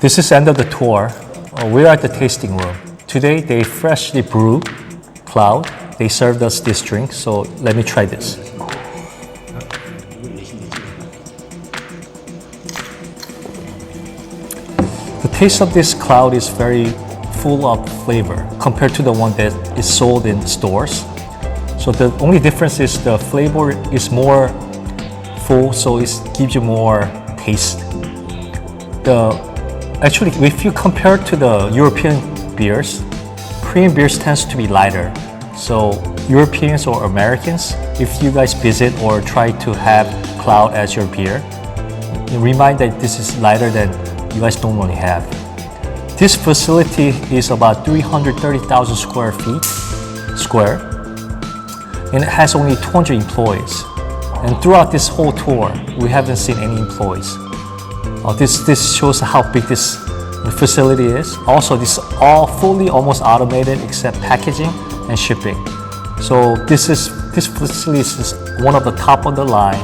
This is the end of the tour. We're at the tasting room. Today they freshly brewed Kloud. They served us this drink, so let me try this. The taste of this Kloud is very full of flavor compared to the one that is sold in stores. So the only difference is the flavor is more full, so it gives you more taste. Actually, if you compare to the European beers, Korean beers tends to be lighter. So Europeans or Americans, if you guys visit or try to have Kloud as your beer, remind that this is lighter than you guys normally have. This facility is about 330,000 square feet, and it has only 200 employees. And throughout this whole tour, we haven't seen any employees. This shows how big this facility is. Also, this is all fully almost automated except packaging and shipping. So this facility is one of the top of the line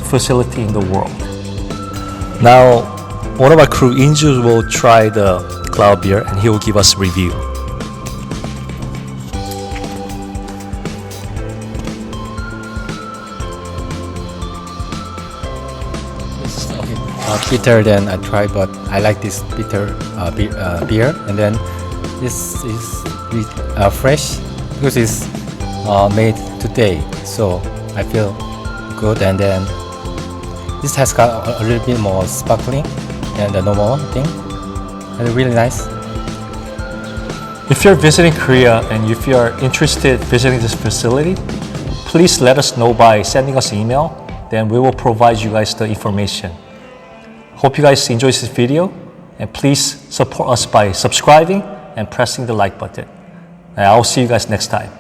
facility in the world. Now, one of our crew, Inju, will try the Kloud beer and he will give us a review. Bitter than I tried, but I like this bitter beer. And then this is fresh because it's made today, so I feel good. And then this has got a little bit more sparkling than the normal thing, and really nice. If you're visiting Korea and if you're interested in visiting this facility, please let us know by sending us an email. Then we will provide you guys the information. Hope you guys enjoy this video, and please support us by subscribing and pressing the like button. And I'll see you guys next time.